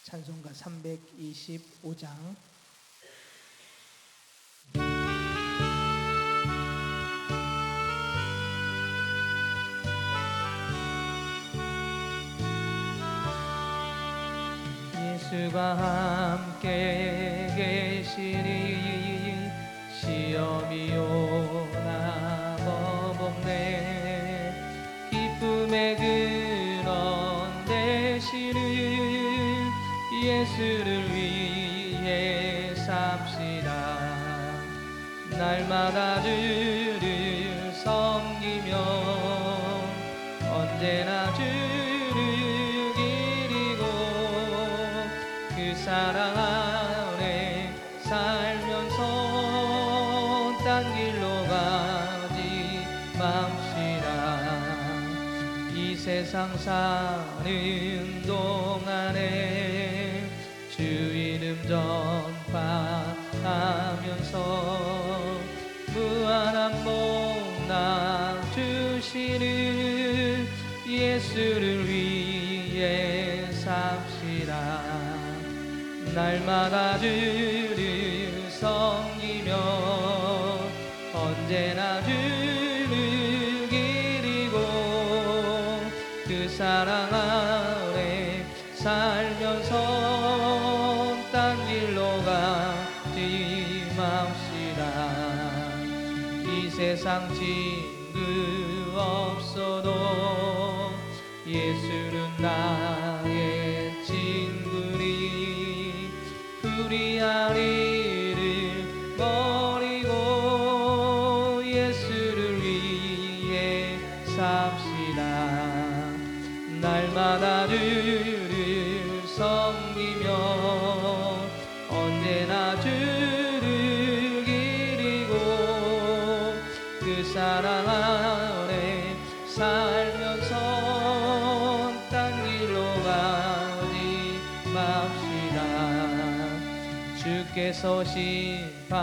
찬송가 325장. 예수가 함께 계시니 시험이 오나 겁없네. 기쁨의 근원 되시는 예수를 위해 삽시다. 날마다 주를 섬기며 언제나 주를 기리고 그 사랑 안에 살면서 딴 길로 가지 맙시다. 이 세상 사는 동안에 주 이름 전파하면서 무한한 복락 주시는 예수를 위해 삽시다. 날마다 주를 섬기며 언제나 주를 기리고 그 사랑 안에 살면서 딴 길로 가지 맙시다. 이 세상 친구 없어도 예수는 나의 친구니 불의한 일을 버리고 예수를 위해 삽시다. 날마다 주를 섬기며 언제나 주를 기리고 그 사랑 안에 살면서 딴 길로 가지 맙시다. 주께서 심판하실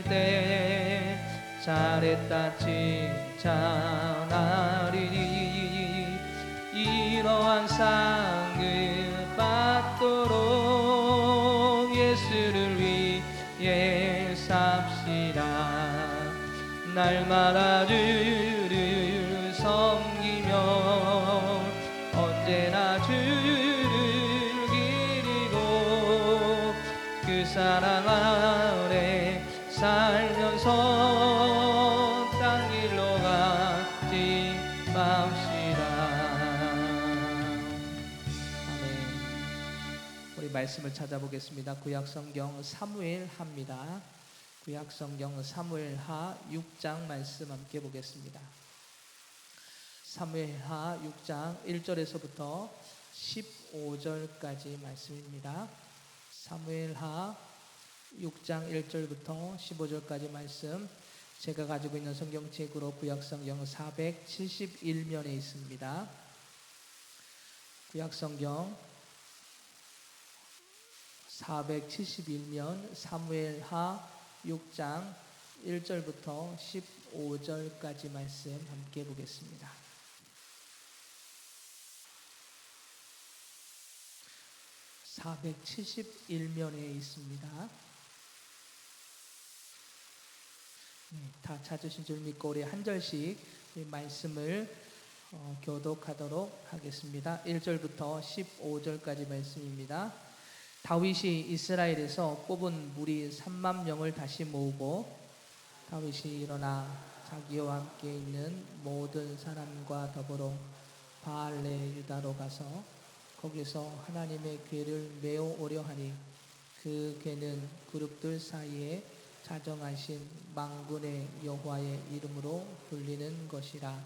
때 잘했다 칭찬하리니 이러한 상급 받도록 예수를 위해 삽시다. 날마다 주를 섬기며 언제나 주를 기리고 그 사랑 안에 살면서 딴 길로 가지 맙시다. 아멘. 우리 말씀을 찾아보겠습니다. 구약성경 사무엘하입니다. 구약성경 사무엘하 6장 말씀 함께 보겠습니다. 사무엘하 6장 1절에서부터 15절까지 말씀입니다. 사무엘하 6장 1절부터 15절까지 말씀, 제가 가지고 있는 성경책으로 구약성경 471면에 있습니다. 구약성경 471면 사무엘하 6장 1절부터 15절까지 말씀 함께 보겠습니다. (471면에) 있습니다. 다 찾으신 줄 믿고 우리 한 절씩 이 말씀을 교독하도록 하겠습니다. 1절부터 15절까지 말씀입니다. 다윗이 이스라엘에서 뽑은 무리 3만 명을 다시 모으고 다윗이 일어나 자기와 함께 있는 모든 사람과 더불어 바알레 유다로 가서 거기서 하나님의 궤를 메어 오려 하니 그 궤는 그룹들 사이에 자정하신 만군의 여호와의 이름으로 불리는 것이라.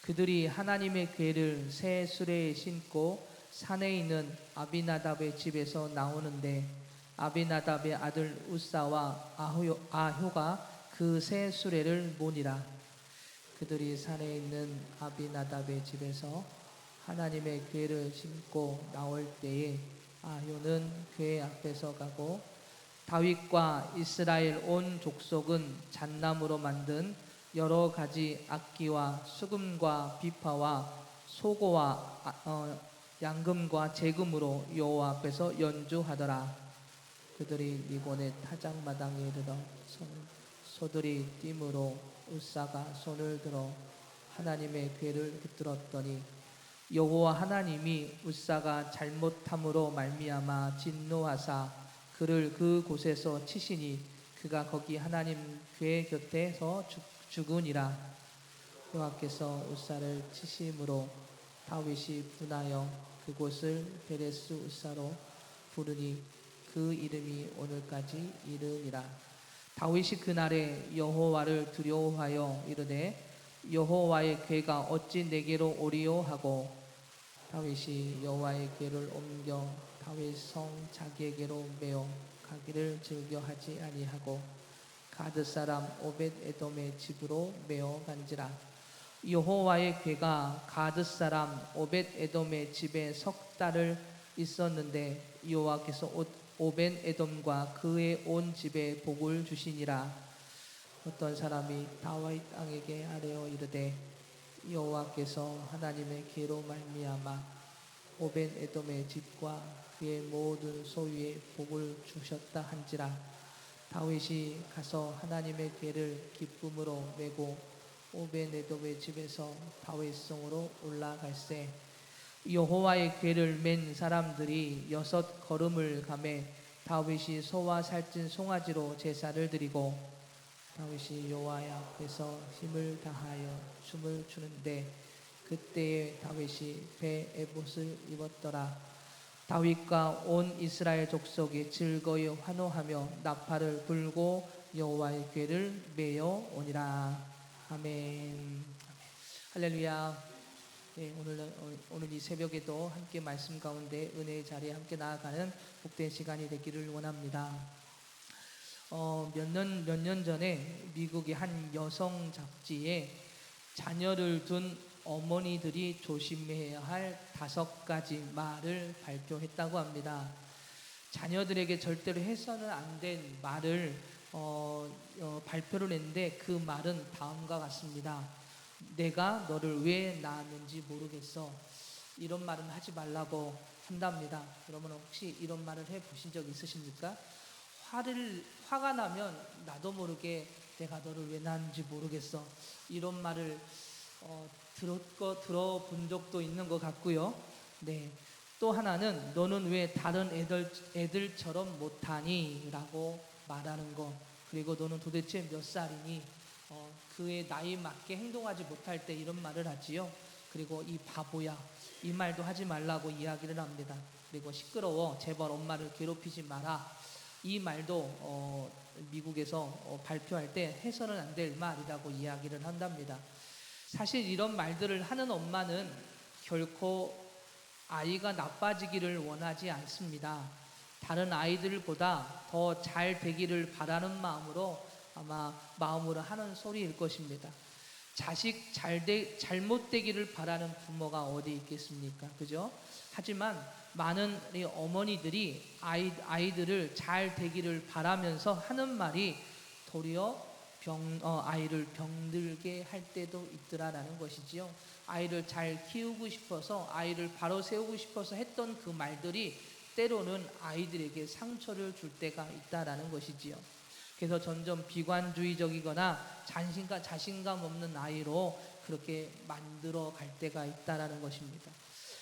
그들이 하나님의 궤를 새 수레에 신고 산에 있는 아비나답의 집에서 나오는데 아비나답의 아들 우사와 아효가 그 새 수레를 모니라. 그들이 산에 있는 아비나답의 집에서 하나님의 궤를 신고 나올 때에 아효는 궤 앞에서 가고 다윗과 이스라엘 온 족속은 잣나무로 만든 여러 가지 악기와 수금과 비파와 소고와 양금과 제금으로 여호와 앞에서 연주하더라. 그들이 리본의 타작마당에 이르러 소들이 띠므로 웃사가 손을 들어 하나님의 궤를 붙들었더니 여호와 하나님이 웃사가 잘못함으로 말미암아 진노하사 그를 그 곳에서 치시니 그가 거기 하나님 궤 곁에서 죽으니라. 여호와께서 웃사를 치심으로 다윗이 분하여 그곳을 베레스 웃사로 부르니 그 이름이 오늘까지 이르니라. 다윗이 그날에 여호와를 두려워하여 이르되 여호와의 궤가 어찌 내게로 오리요 하고 다윗이 여호와의 궤를 옮겨 다윗 성 자기에게로 메어 가기를 즐겨하지 아니하고 가드 사람 오벳 에돔의 집으로 메어 간지라. 여호와의 궤가 가드 사람 오벳 에돔의 집에 석 달을 있었는데 여호와께서 오벳 에돔과 그의 온 집에 복을 주시니라. 어떤 사람이 다윗 왕에게 아뢰어 이르되 여호와께서 하나님의 궤로 말미암아 오벳 에돔의 집과 그의 모든 소유에 복을 주셨다 한지라. 다윗이 가서 하나님의 궤를 기쁨으로 메고 오벳 에돔의 집에서 다윗 성으로 올라갈새 여호와의 궤를 맨 사람들이 6 걸음을 가매 다윗이 소와 살찐 송아지로 제사를 드리고 다윗이 여호와 앞에서 힘을 다하여 춤을 추는데 그때에 다윗이 배 에봇을 입었더라. 다윗과 온 이스라엘 족속이 즐거이 환호하며 나팔을 불고 여호와의 궤를 메어 오니라. 아멘. 할렐루야. 네, 오늘 이 새벽에도 함께 말씀 가운데 은혜의 자리에 함께 나아가는 복된 시간이 되기를 원합니다. 몇 년 전에 미국의 한 여성 잡지에 자녀를 둔 어머니들이 조심해야 할 5가지 말을 발표했다고 합니다. 자녀들에게 절대로 해서는 안 된 말을 발표를 했는데 그 말은 다음과 같습니다. 내가 너를 왜 낳았는지 모르겠어. 이런 말은 하지 말라고 한답니다. 여러분 혹시 이런 말을 해보신 적 있으십니까? 화가 나면 나도 모르게 내가 너를 왜 낳았는지 모르겠어. 이런 말을 들어본 적도 있는 것 같고요. 네. 또 하나는 너는 왜 다른 애들처럼 못하니? 라고 말하는 거. 그리고 너는 도대체 몇 살이니? 그의 나이 맞게 행동하지 못할 때 이런 말을 하지요. 그리고 이 바보야, 이 말도 하지 말라고 이야기를 합니다. 그리고 시끄러워, 제발 엄마를 괴롭히지 마라. 이 말도 미국에서 발표할 때 해서는 안 될 말이라고 이야기를 한답니다. 사실 이런 말들을 하는 엄마는 결코 아이가 나빠지기를 원하지 않습니다. 다른 아이들보다 더 잘 되기를 바라는 마음으로 하는 소리일 것입니다. 자식 잘못되기를 바라는 부모가 어디 있겠습니까? 그죠? 하지만 많은 어머니들이 아이들을 잘 되기를 바라면서 하는 말이 도리어 아이를 병들게 할 때도 있더라라는 것이지요. 아이를 잘 키우고 싶어서 아이를 바로 세우고 싶어서 했던 그 말들이 때로는 아이들에게 상처를 줄 때가 있다라는 것이지요. 그래서 점점 비관주의적이거나 자신감 없는 아이로 그렇게 만들어 갈 때가 있다라는 것입니다.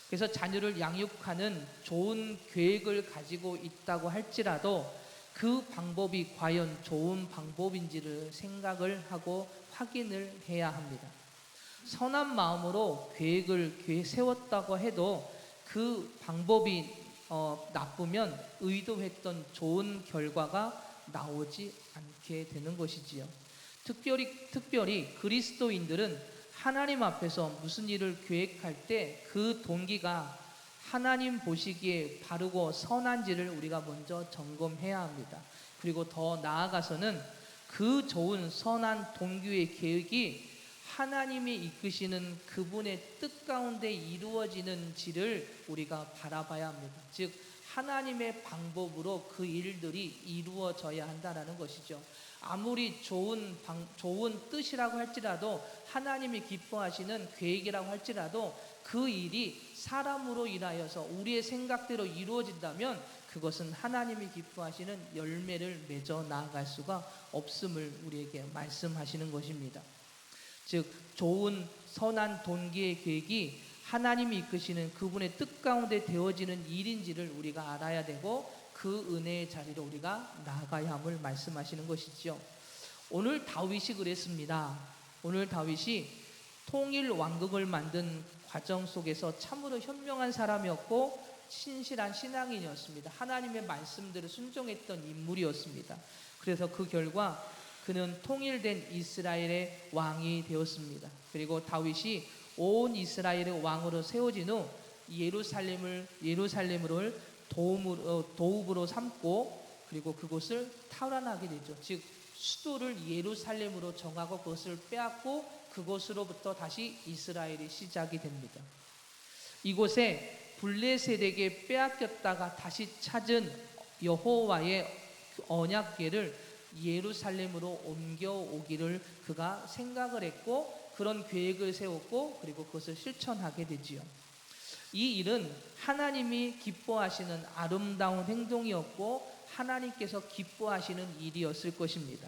그래서 자녀를 양육하는 좋은 계획을 가지고 있다고 할지라도 그 방법이 과연 좋은 방법인지를 생각을 하고 확인을 해야 합니다. 선한 마음으로 계획을 세웠다고 해도 그 방법이 나쁘면 의도했던 좋은 결과가 나오지 않게 되는 것이지요. 특별히 그리스도인들은 하나님 앞에서 무슨 일을 계획할 때 그 동기가 하나님 보시기에 바르고 선한지를 우리가 먼저 점검해야 합니다. 그리고 더 나아가서는 그 좋은 선한 동기의 계획이 하나님이 이끄시는 그분의 뜻 가운데 이루어지는지를 우리가 바라봐야 합니다. 즉 하나님의 방법으로 그 일들이 이루어져야 한다는 것이죠. 아무리 좋은 뜻이라고 할지라도 하나님이 기뻐하시는 계획이라고 할지라도 그 일이 사람으로 인하여서 우리의 생각대로 이루어진다면 그것은 하나님이 기뻐하시는 열매를 맺어 나아갈 수가 없음을 우리에게 말씀하시는 것입니다. 즉 좋은 선한 동기의 계획이 하나님이 이끄시는 그분의 뜻 가운데 되어지는 일인지를 우리가 알아야 되고 그 은혜의 자리로 우리가 나아가야 함을 말씀하시는 것이죠. 오늘 다윗이 그랬습니다. 오늘 다윗이 통일 왕국을 만든 과정 속에서 참으로 현명한 사람이었고 신실한 신앙인이었습니다. 하나님의 말씀들을 순종했던 인물이었습니다. 그래서 그 결과 그는 통일된 이스라엘의 왕이 되었습니다. 그리고 다윗이 온 이스라엘의 왕으로 세워진 후 예루살렘을 도읍으로 삼고 그리고 그곳을 탈환하게 되죠. 즉 수도를 예루살렘으로 정하고 그것을 빼앗고 그곳으로부터 다시 이스라엘이 시작이 됩니다. 이곳에 블레셋에게 빼앗겼다가 다시 찾은 여호와의 언약궤를 예루살렘으로 옮겨오기를 그가 생각을 했고 그런 계획을 세웠고 그리고 그것을 실천하게 되지요. 이 일은 하나님이 기뻐하시는 아름다운 행동이었고 하나님께서 기뻐하시는 일이었을 것입니다.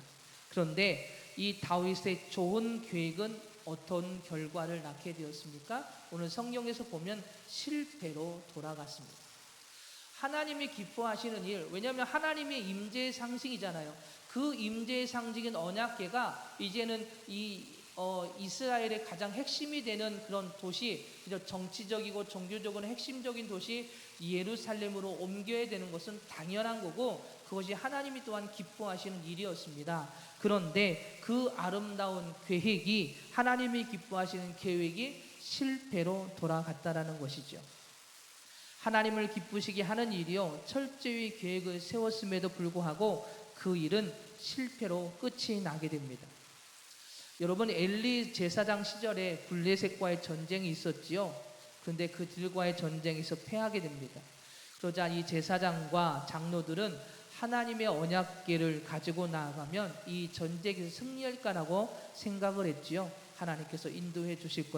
그런데 이 다윗의 좋은 계획은 어떤 결과를 낳게 되었습니까? 오늘 성경에서 보면 실패로 돌아갔습니다. 하나님이 기뻐하시는 일, 왜냐하면 하나님의 임재의 상징이잖아요. 그 임재의 상징인 언약궤가 이제는 이스라엘의 가장 핵심이 되는 그런 도시, 정치적이고 종교적으로 핵심적인 도시 예루살렘으로 옮겨야 되는 것은 당연한 거고 그것이 하나님이 또한 기뻐하시는 일이었습니다. 그런데 그 아름다운 계획이 하나님이 기뻐하시는 계획이 실패로 돌아갔다라는 것이죠. 하나님을 기쁘시게 하는 일이요 철저히 계획을 세웠음에도 불구하고 그 일은 실패로 끝이 나게 됩니다. 여러분 엘리 제사장 시절에 블레셋과의 전쟁이 있었지요. 그런데 그들과의 전쟁에서 패하게 됩니다. 그러자 이 제사장과 장로들은 하나님의 언약궤를 가지고 나아가면 이 전쟁에서 승리할까라고 생각을 했지요. 하나님께서 인도해 주실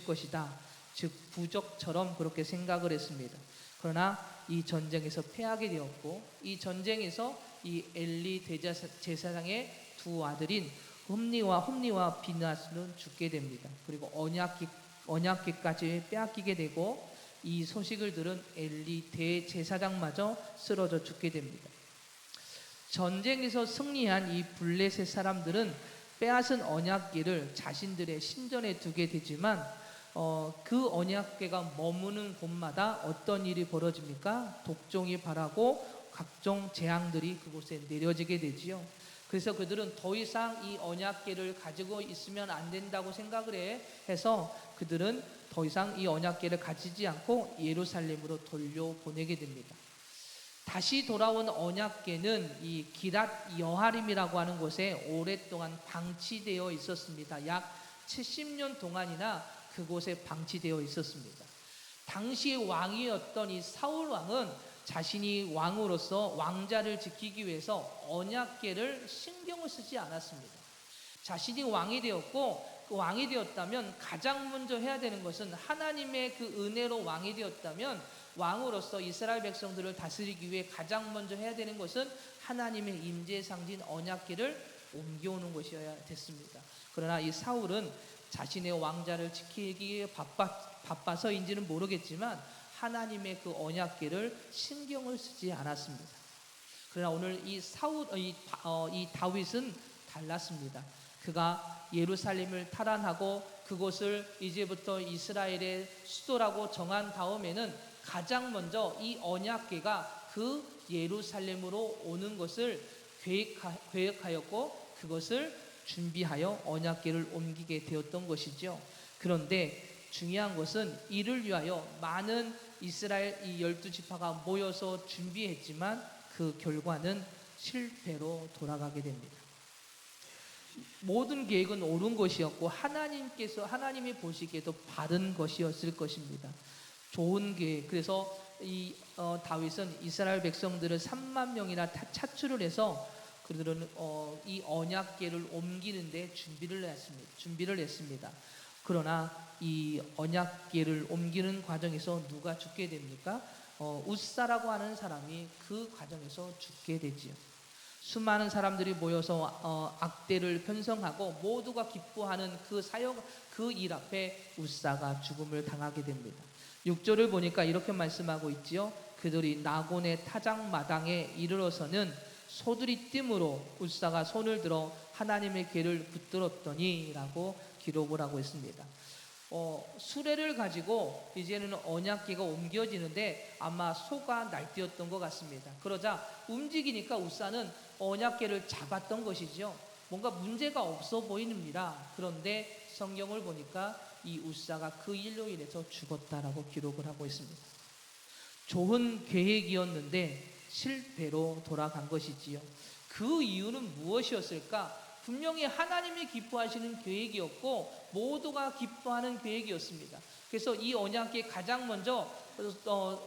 것이다. 즉 부적처럼 그렇게 생각을 했습니다. 그러나 이 전쟁에서 패하게 되었고 이 전쟁에서 이 엘리 제사장의 두 아들인 홈니와 비나스는 죽게 됩니다. 그리고 언약궤까지 빼앗기게 되고 이 소식을 들은 엘리 대제사장마저 쓰러져 죽게 됩니다. 전쟁에서 승리한 이 블레셋 사람들은 빼앗은 언약궤를 자신들의 신전에 두게 되지만 그 언약궤가 머무는 곳마다 어떤 일이 벌어집니까? 독종이 발하고 각종 재앙들이 그곳에 내려지게 되지요. 그래서 그들은 더 이상 이 언약궤를 가지고 있으면 안 된다고 생각을 해서 그들은 더 이상 이 언약궤를 가지지 않고 예루살렘으로 돌려보내게 됩니다. 다시 돌아온 언약궤는 이 기랏 여하림이라고 하는 곳에 오랫동안 방치되어 있었습니다. 약 70년 동안이나 그곳에 방치되어 있었습니다. 당시 왕이었던 이 사울 왕은 자신이 왕으로서 왕자를 지키기 위해서 언약궤를 신경을 쓰지 않았습니다. 자신이 왕이 되었고 그 왕이 되었다면 가장 먼저 해야 되는 것은 하나님의 그 은혜로 왕이 되었다면 왕으로서 이스라엘 백성들을 다스리기 위해 가장 먼저 해야 되는 것은 하나님의 임재의 상징 언약궤를 옮겨오는 것이어야 됐습니다. 그러나 이 사울은 자신의 왕자를 지키기에 바빠서인지는 모르겠지만 하나님의 그 언약궤를 신경을 쓰지 않았습니다. 그러나 오늘 이 다윗은 달랐습니다. 그가 예루살렘을 탈환하고 그곳을 이제부터 이스라엘의 수도라고 정한 다음에는 가장 먼저 이 언약궤가 그 예루살렘으로 오는 것을 계획하였고 그것을 준비하여 언약궤를 옮기게 되었던 것이죠. 그런데 중요한 것은 이를 위하여 많은 이스라엘 이 12지파가 모여서 준비했지만 그 결과는 실패로 돌아가게 됩니다. 모든 계획은 옳은 것이었고 하나님이 보시기에도 바른 것이었을 것입니다. 좋은 계획. 그래서 다윗은 이스라엘 백성들을 3만 명이나 차출을 해서 그들은 이 언약궤를 옮기는데 준비를 했습니다. 그러나 이 언약궤를 옮기는 과정에서 누가 죽게 됩니까? 웃사라고 하는 사람이 그 과정에서 죽게 되지요. 수많은 사람들이 모여서 악대를 편성하고 모두가 기뻐하는 그 일 앞에 웃사가 죽음을 당하게 됩니다. 6절을 보니까 이렇게 말씀하고 있지요. 그들이 나곤의 타작마당에 이르러서는 소들이 뜸으로 웃사가 손을 들어 하나님의 궤를 붙들었더니 라고 기록을 하고 있습니다. 수레를 가지고 이제는 언약궤가 옮겨지는데 아마 소가 날뛰었던 것 같습니다. 그러자 움직이니까 웃사는 언약궤를 잡았던 것이죠. 뭔가 문제가 없어 보입니다. 그런데 성경을 보니까 이 웃사가 그 일로 인해서 죽었다라고 기록을 하고 있습니다. 좋은 계획이었는데 실패로 돌아간 것이지요. 그 이유는 무엇이었을까? 분명히 하나님이 기뻐하시는 계획이었고 모두가 기뻐하는 계획이었습니다. 그래서 이 언약궤 가장 먼저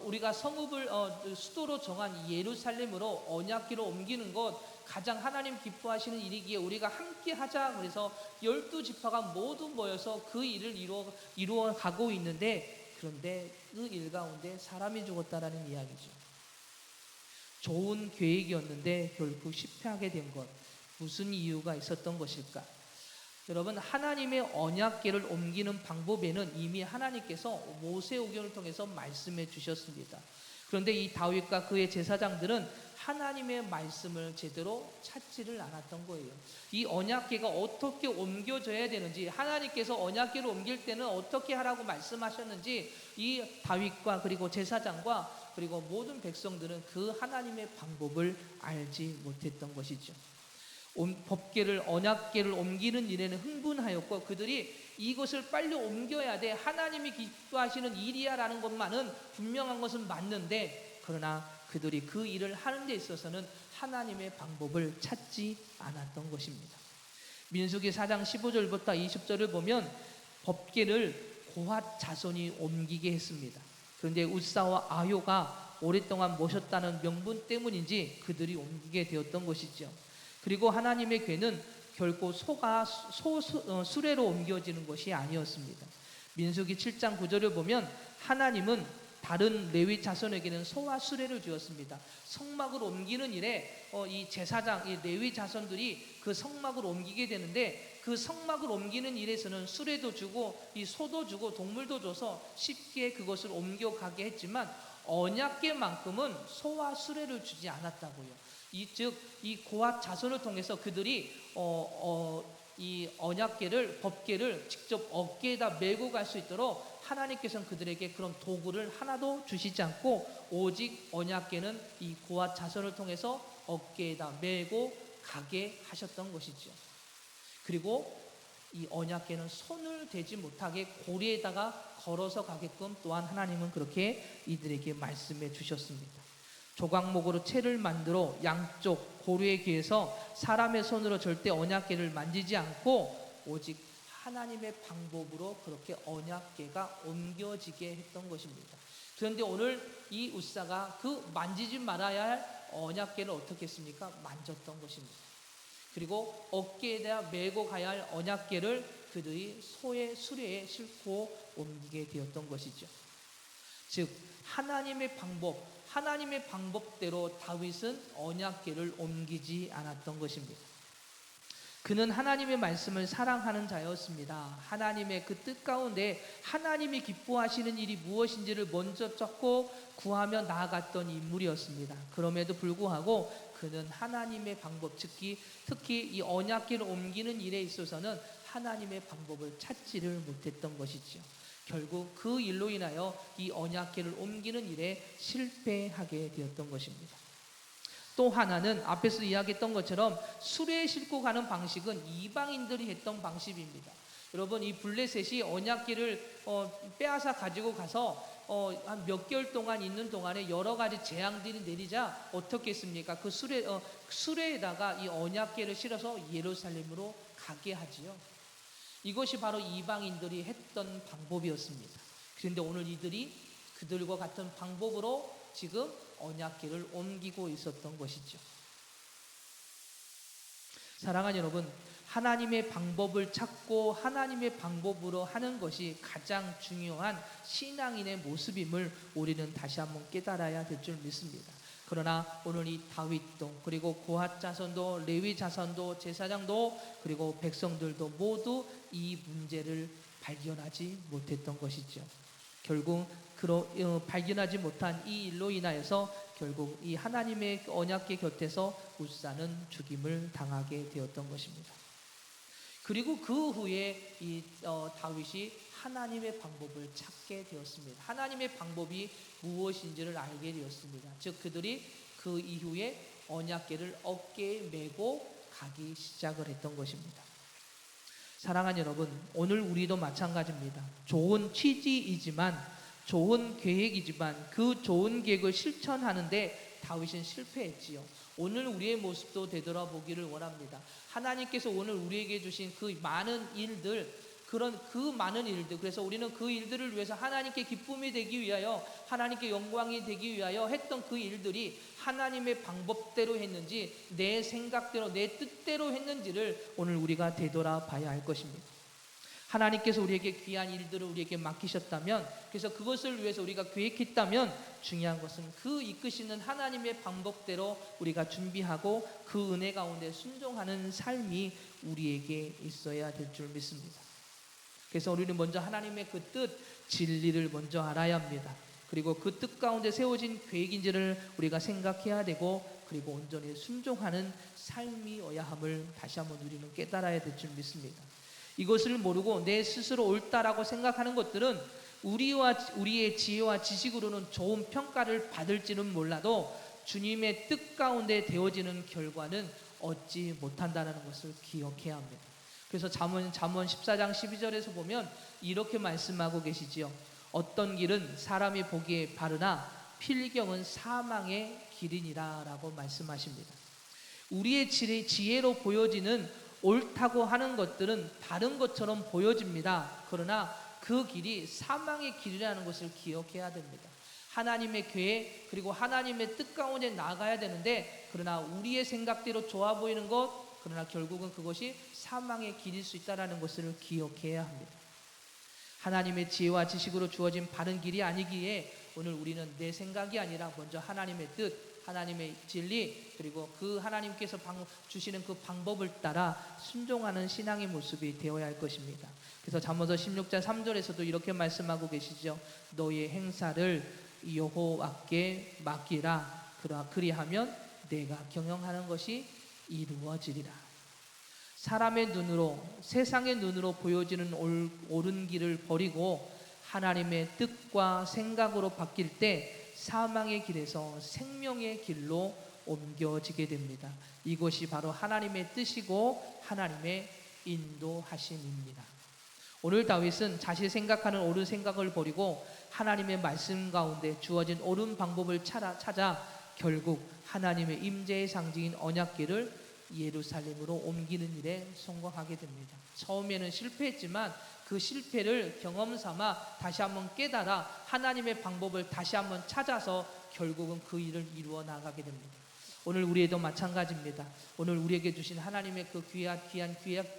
우리가 성읍을 수도로 정한 예루살렘으로 언약궤로 옮기는 것 가장 하나님 기뻐하시는 일이기에 우리가 함께 하자. 그래서 12지파가 모두 모여서 그 일을 이루어 가고 있는데, 그런데 그 일 가운데 사람이 죽었다라는 이야기죠. 좋은 계획이었는데 결국 실패하게 된 것, 무슨 이유가 있었던 것일까? 여러분, 하나님의 언약궤를 옮기는 방법에는 이미 하나님께서 모세오경을 통해서 말씀해 주셨습니다. 그런데 이 다윗과 그의 제사장들은 하나님의 말씀을 제대로 찾지를 않았던 거예요. 이 언약궤가 어떻게 옮겨져야 되는지, 하나님께서 언약궤를 옮길 때는 어떻게 하라고 말씀하셨는지 이 다윗과 그리고 제사장과 그리고 모든 백성들은 그 하나님의 방법을 알지 못했던 것이죠. 법궤를 언약궤를 옮기는 일에는 흥분하였고 그들이 이것을 빨리 옮겨야 돼, 하나님이 기뻐하시는 일이야라는 것만은 분명한 것은 맞는데, 그러나 그들이 그 일을 하는 데 있어서는 하나님의 방법을 찾지 않았던 것입니다. 민수기 4장 15절부터 20절을 보면 법궤를 고핫 자손이 옮기게 했습니다. 그런데 웃사와 아효가 오랫동안 모셨다는 명분 때문인지 그들이 옮기게 되었던 것이죠. 그리고 하나님의 궤는 결코 수레로 옮겨지는 것이 아니었습니다. 민수기 7장 9절을 보면 하나님은 다른 레위 자손에게는 소와 수레를 주었습니다. 성막을 옮기는 일에 이 제사장, 이 레위 자손들이 그 성막을 옮기게 되는데, 그 성막을 옮기는 일에서는 수레도 주고 이 소도 주고 동물도 줘서 쉽게 그것을 옮겨가게 했지만 언약궤만큼은 소와 수레를 주지 않았다고요. 이 고핫 자손을 통해서 그들이 이 언약궤를, 법궤를 직접 어깨에다 메고 갈 수 있도록 하나님께서는 그들에게 그런 도구를 하나도 주시지 않고 오직 언약궤는 이 고핫 자손을 통해서 어깨에다 메고 가게 하셨던 것이죠. 그리고 이 언약궤는 손을 대지 못하게 고리에다가 걸어서 가게끔 또한 하나님은 그렇게 이들에게 말씀해 주셨습니다. 조각목으로 채를 만들어 양쪽 고리에 귀에서 사람의 손으로 절대 언약궤를 만지지 않고 오직 하나님의 방법으로 그렇게 언약궤가 옮겨지게 했던 것입니다. 그런데 오늘 이 웃사가 그 만지지 말아야 할 언약궤를 어떻게 했습니까? 만졌던 것입니다. 그리고 어깨에다 메고 가야 할 언약궤를 그들이 소의 수레에 싣고 옮기게 되었던 것이죠. 즉 하나님의 방법대로 다윗은 언약궤를 옮기지 않았던 것입니다. 그는 하나님의 말씀을 사랑하는 자였습니다. 하나님의 그 뜻 가운데 하나님이 기뻐하시는 일이 무엇인지를 먼저 찾고 구하며 나아갔던 인물이었습니다. 그럼에도 불구하고 그는 하나님의 방법, 특히 이 언약궤를 옮기는 일에 있어서는 하나님의 방법을 찾지를 못했던 것이죠. 결국 그 일로 인하여 이 언약궤를 옮기는 일에 실패하게 되었던 것입니다. 또 하나는 앞에서 이야기했던 것처럼 수레에 싣고 가는 방식은 이방인들이 했던 방식입니다. 여러분, 이 블레셋이 언약궤를 빼앗아 가지고 가서 한 몇 개월 동안 있는 동안에 여러 가지 재앙들이 내리자 어떻게 했습니까? 그 수레에다가 이 언약궤를 실어서 예루살렘으로 가게 하지요. 이것이 바로 이방인들이 했던 방법이었습니다. 그런데 오늘 이들이 그들과 같은 방법으로 지금 언약궤를 옮기고 있었던 것이죠. 사랑하는 여러분, 하나님의 방법을 찾고 하나님의 방법으로 하는 것이 가장 중요한 신앙인의 모습임을 우리는 다시 한번 깨달아야 될 줄 믿습니다. 그러나 오늘 이 다윗도 그리고 고핫 자손도 레위 자손도 제사장도 그리고 백성들도 모두 이 문제를 발견하지 못했던 것이죠. 결국 발견하지 못한 이 일로 인하여서 결국 이 하나님의 언약궤 곁에서 웃사는 죽임을 당하게 되었던 것입니다. 그리고 그 후에 이 다윗이 하나님의 방법을 찾게 되었습니다. 하나님의 방법이 무엇인지를 알게 되었습니다. 즉 그들이 그 이후에 언약궤를 어깨에 메고 가기 시작을 했던 것입니다. 사랑하는 여러분, 오늘 우리도 마찬가지입니다. 좋은 취지이지만, 좋은 계획이지만 그 좋은 계획을 실천하는데 다윗은 실패했지요. 오늘 우리의 모습도 되돌아보기를 원합니다. 하나님께서 오늘 우리에게 주신 그 많은 일들, 그래서 우리는 그 일들을 위해서 하나님께 기쁨이 되기 위하여, 하나님께 영광이 되기 위하여 했던 그 일들이 하나님의 방법대로 했는지 내 생각대로 내 뜻대로 했는지를 오늘 우리가 되돌아봐야 할 것입니다. 하나님께서 우리에게 귀한 일들을 우리에게 맡기셨다면, 그래서 그것을 위해서 우리가 계획했다면 중요한 것은 그 이끄시는 하나님의 방법대로 우리가 준비하고 그 은혜 가운데 순종하는 삶이 우리에게 있어야 될 줄 믿습니다. 그래서 우리는 먼저 하나님의 그 뜻, 진리를 먼저 알아야 합니다. 그리고 그 뜻 가운데 세워진 계획인지를 우리가 생각해야 되고, 그리고 온전히 순종하는 삶이어야 함을 다시 한번 우리는 깨달아야 될 줄 믿습니다. 이것을 모르고 내 스스로 옳다라고 생각하는 것들은 우리의 지혜와 지식으로는 좋은 평가를 받을지는 몰라도 주님의 뜻 가운데 되어지는 결과는 얻지 못한다는 것을 기억해야 합니다. 그래서 잠언 14장 12절에서 보면 이렇게 말씀하고 계시지요. 어떤 길은 사람이 보기에 바르나 필경은 사망의 길이니라 라고 말씀하십니다. 우리의 지혜로 보여지는 옳다고 하는 것들은 바른 것처럼 보여집니다. 그러나 그 길이 사망의 길이라는 것을 기억해야 됩니다. 하나님의 계획 그리고 하나님의 뜻 가운데 나아가야 되는데, 그러나 우리의 생각대로 좋아 보이는 것, 그러나 결국은 그것이 사망의 길일 수 있다는 것을 기억해야 합니다. 하나님의 지혜와 지식으로 주어진 바른 길이 아니기에 오늘 우리는 내 생각이 아니라 먼저 하나님의 뜻, 하나님의 진리, 그리고 그 하나님께서 주시는 그 방법을 따라 순종하는 신앙의 모습이 되어야 할 것입니다. 그래서 잠언서 16장 3절에서도 이렇게 말씀하고 계시죠. 너의 행사를 여호와께 맡기라. 그리하면 내가 경영하는 것이 이루어지리라. 사람의 눈으로, 세상의 눈으로 보여지는 옳은 길을 버리고 하나님의 뜻과 생각으로 바뀔 때 사망의 길에서 생명의 길로 옮겨지게 됩니다. 이것이 바로 하나님의 뜻이고 하나님의 인도하심입니다. 오늘 다윗은 자신이 생각하는 옳은 생각을 버리고 하나님의 말씀 가운데 주어진 옳은 방법을 찾아 결국 하나님의 임재의 상징인 언약궤를 예루살렘으로 옮기는 일에 성공하게 됩니다. 처음에는 실패했지만 그 실패를 경험 삼아 다시 한번 깨달아 하나님의 방법을 다시 한번 찾아서 결국은 그 일을 이루어 나가게 됩니다. 오늘 우리에도 마찬가지입니다. 오늘 우리에게 주신 하나님의 그 귀한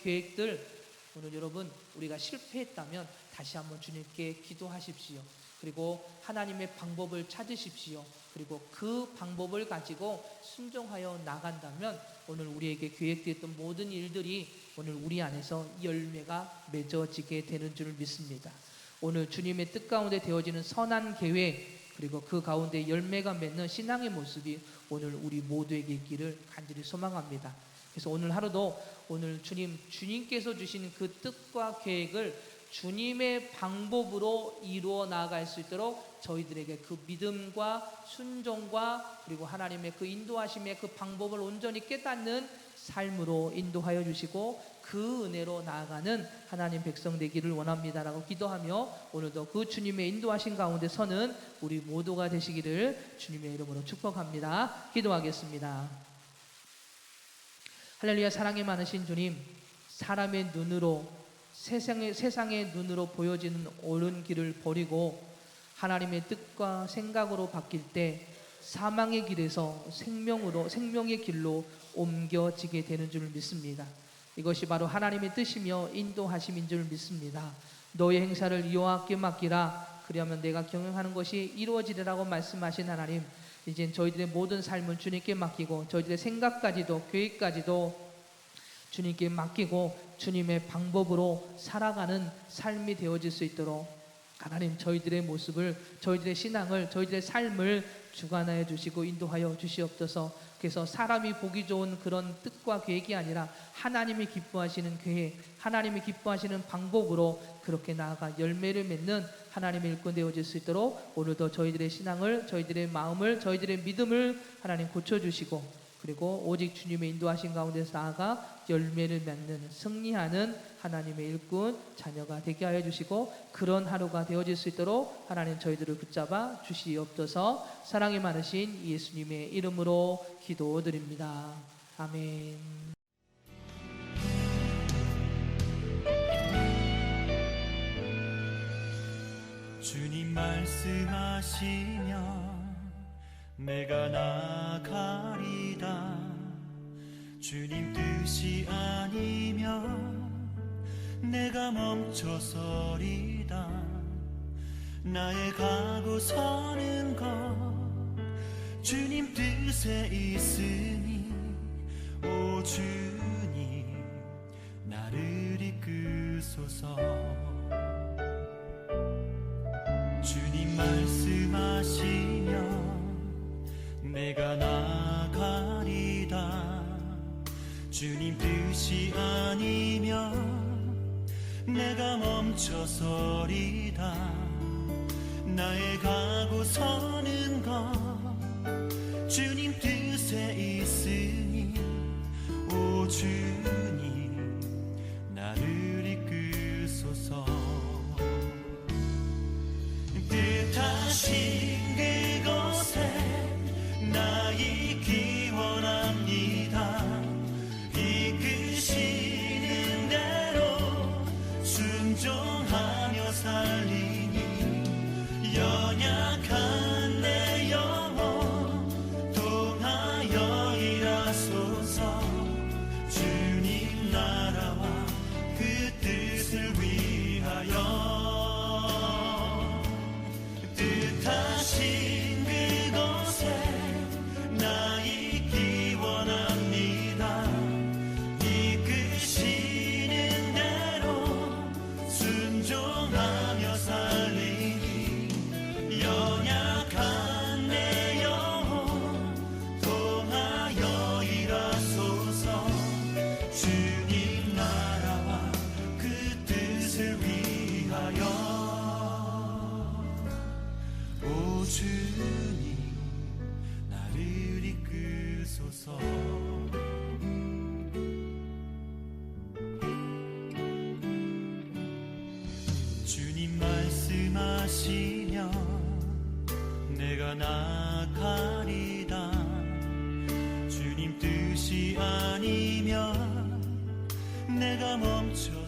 계획들, 오늘 여러분 우리가 실패했다면 다시 한번 주님께 기도하십시오. 그리고 하나님의 방법을 찾으십시오. 그리고 그 방법을 가지고 순종하여 나간다면 오늘 우리에게 계획되었던 모든 일들이 오늘 우리 안에서 열매가 맺어지게 되는 줄 믿습니다. 오늘 주님의 뜻 가운데 되어지는 선한 계획, 그리고 그 가운데 열매가 맺는 신앙의 모습이 오늘 우리 모두에게 있기를 간절히 소망합니다. 그래서 오늘 하루도 오늘 주님께서 주신 그 뜻과 계획을 주님의 방법으로 이루어 나아갈 수 있도록 저희들에게 그 믿음과 순종과 그리고 하나님의 그 인도하심의 그 방법을 온전히 깨닫는 삶으로 인도하여 주시고 그 은혜로 나아가는 하나님 백성 되기를 원합니다라고 기도하며 오늘도 그 주님의 인도하신 가운데 서는 우리 모두가 되시기를 주님의 이름으로 축복합니다. 기도하겠습니다. 할렐루야. 사랑이 많으신 주님, 사람의 눈으로 세상의 눈으로 보여지는 옳은 길을 버리고 하나님의 뜻과 생각으로 바뀔 때 사망의 길에서 생명의 길로 옮겨지게 되는 줄 믿습니다. 이것이 바로 하나님의 뜻이며 인도하심인 줄 믿습니다. 너의 행사를 여호와께 맡기라. 그리하면 내가 경영하는 것이 이루어지리라고 말씀하신 하나님, 이젠 저희들의 모든 삶은 주님께 맡기고 저희들의 생각까지도 계획까지도 주님께 맡기고 주님의 방법으로 살아가는 삶이 되어질 수 있도록 하나님, 저희들의 모습을, 저희들의 신앙을, 저희들의 삶을 주관하여 주시고 인도하여 주시옵소서. 그래서 사람이 보기 좋은 그런 뜻과 계획이 아니라 하나님이 기뻐하시는 계획, 하나님이 기뻐하시는 방법으로 그렇게 나아가 열매를 맺는 하나님의 일꾼 되어질 수 있도록 오늘도 저희들의 신앙을, 저희들의 마음을, 저희들의 믿음을 하나님 고쳐주시고, 그리고 오직 주님의 인도하신 가운데서 나아가 열매를 맺는, 승리하는 하나님의 일꾼 자녀가 되게 하여 주시고, 그런 하루가 되어질 수 있도록 하나님 저희들을 붙잡아 주시옵소서. 사랑이 많으신 예수님의 이름으로 기도드립니다. 아멘. 주님 말씀하시면 내가 나가리다. 주님 뜻이 아니면 내가 멈춰서리다. 나의 가고 서는 것 주님 뜻에 있으니 오 주님 나를 이끄소서. 주님 말씀하시면 내가 나가리다. 주님 뜻이 아니면 내가 멈춰서리다. 나의 가고 서는 것 주님 뜻에 있으니 오 주님 나를 이끄소서. 뜻하신 그곳에 나 있기 원합니다. 이끄시는 대로 순종하며 살리니 연약한 내 영혼 통하여 일하소서. 주님 나라와 그 뜻을 위하여 뜻하신 그곳에 나 있기 원합니다. 이끄시는 대로 순종하며 살리니 연약한 내 영혼 통하여 일하소서. 주님 나라와 그 뜻을 위하여 오 주님 나를 이끄소서. 주님 말씀하시면 내가 나가리다. 주님 뜻이 아니면 내가 멈춰